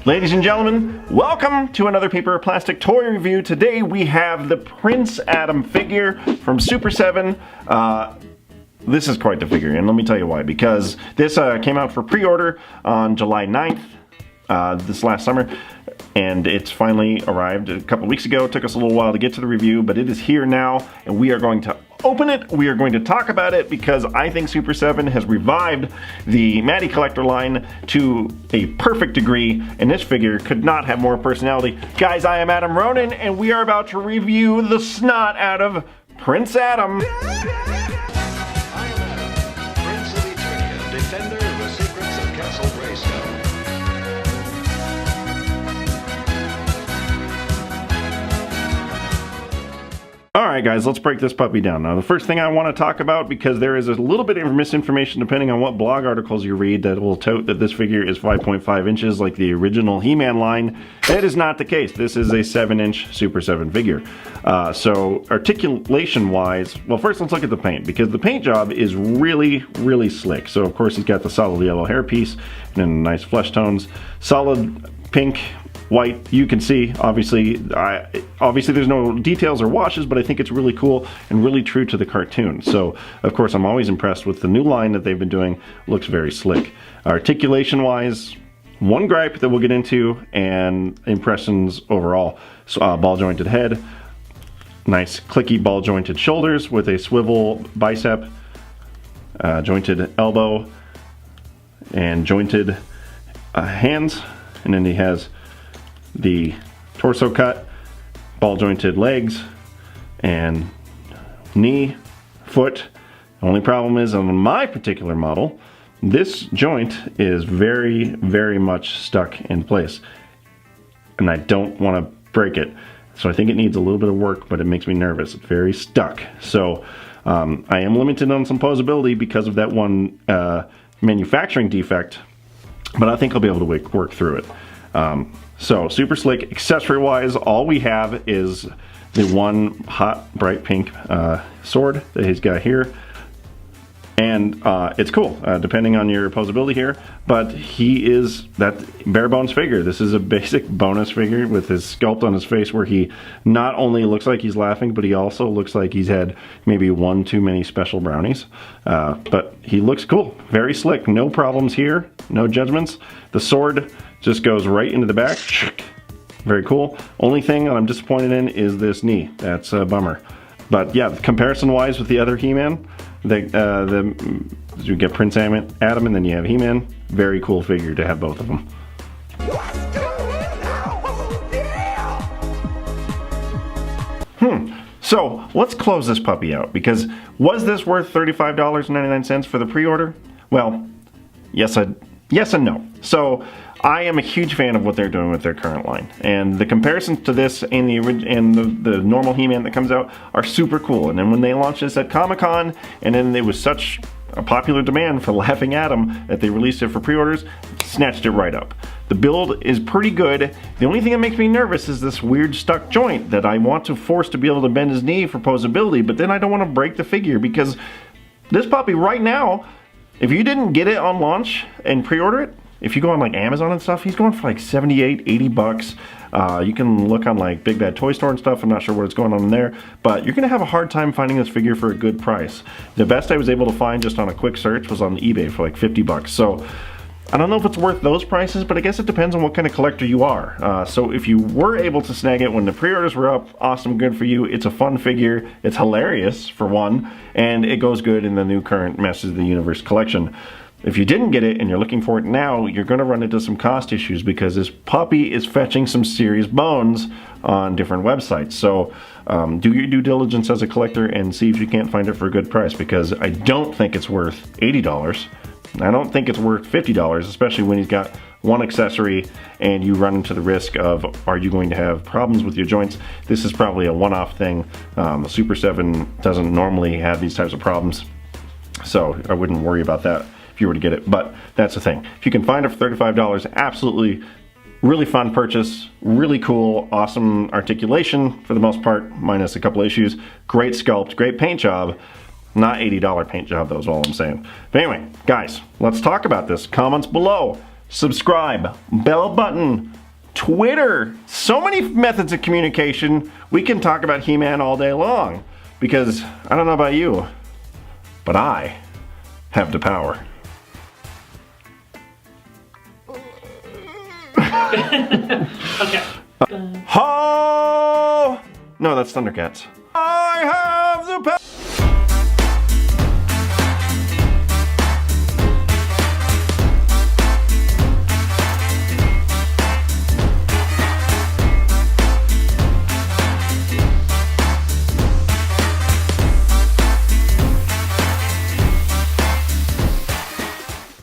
Ladies and gentlemen, welcome to another paper or plastic toy review. Today we have the Prince Adam figure from Super7. This is quite the figure, and let me tell you why. Because this came out for pre-order on July 9th, this last summer, and it's finally arrived a couple weeks ago. It took us a little while to get to the review, but it is here now, and we are going to open it. We are going to talk about it because I think Super7 has revived the Matty Collector line to a perfect degree, and this figure could not have more personality. Guys, I am Adam Ronin, and we are about to review the snot out of Prince Adam. Defender of the secrets of Castle Grayskull. Alright guys, let's break this puppy down. Now the first thing I want to talk about, because there is a little bit of misinformation depending on what blog articles you read that will tote that this figure is 5.5 inches like the original He-Man line. That is not the case. This is a 7-inch Super7 figure. So articulation wise, well first let's look at the paint, because the paint job is really slick. So of course he's got the solid yellow hairpiece and then nice flesh tones, solid pink, white. You can see obviously there's no details or washes, but I think it's really cool and really true to the cartoon. So of course I'm always impressed with the new line that they've been doing. Looks very slick. Articulation wise, one gripe that we'll get into, and impressions overall. So, ball jointed head, nice clicky ball jointed shoulders with a swivel bicep, jointed elbow, and jointed hands, and then he has the torso cut, ball jointed legs, and knee, foot. The only problem is on my particular model, this joint is very much stuck in place, and I don't want to break it. So I think it needs a little bit of work, but it makes me nervous. It's very stuck. So I am limited on some posability because of that one manufacturing defect, but I think I'll be able to work through it. So super slick. Accessory wise, all we have is the one hot bright pink sword that he's got here, and it's cool depending on your posability here, but he is that bare bones figure. This is a basic bonus figure with his sculpt on his face where he not only looks like he's laughing, but he also looks like he's had maybe one too many special brownies, but he looks cool, very slick, no problems here, no judgments. The sword just goes right into the back. Very cool. Only thing that I'm disappointed in is this knee. That's a bummer. But yeah, comparison wise with the other He-Man, you get Prince Adam and then you have He-Man. Very cool figure to have both of them. So let's close this puppy out, because was this worth $35.99 for the pre-order? Well, yes and no. So I am a huge fan of what they're doing with their current line, and the comparisons to this and the normal He-Man that comes out are super cool. And then when they launched this at Comic-Con, and then there was such a popular demand for Laughing Adam that they released it for pre-orders, snatched it right up. The build is pretty good. The only thing that makes me nervous is this weird stuck joint that I want to force to be able to bend his knee for posability, but then I don't want to break the figure, because this puppy right now, if you didn't get it on launch and pre-order it, if you go on like Amazon and stuff, he's going for like 78, 80 bucks. You can look on like Big Bad Toy Store and stuff. I'm not sure what's going on in there, but you're gonna have a hard time finding this figure for a good price. The best I was able to find just on a quick search was on eBay for like 50 bucks. So I don't know if it's worth those prices, but I guess it depends on what kind of collector you are. So if you were able to snag it when the pre-orders were up, awesome, good for you. It's a fun figure. It's hilarious for one, and it goes good in the new current Masters of the Universe collection. If you didn't get it and you're looking for it now, you're going to run into some cost issues, because this puppy is fetching some serious bones on different websites. So do your due diligence as a collector and see if you can't find it for a good price, because I don't think it's worth $80. I don't think it's worth $50, especially when he's got one accessory and you run into the risk of, are you going to have problems with your joints? This is probably a one-off thing. Super7 doesn't normally have these types of problems, so I wouldn't worry about that if you were to get it, but that's the thing. If you can find it for $35, absolutely really fun purchase, really cool, awesome articulation for the most part, minus a couple issues, great sculpt, great paint job. Not $80 paint job, that was all I'm saying. But anyway, guys, let's talk about this. Comments below. subscribe, bell button, Twitter. So many methods of communication. We can talk about He-Man all day long. Because, I don't know about you, but I have the power. Okay. Ho! No, that's Thundercats. I have the power!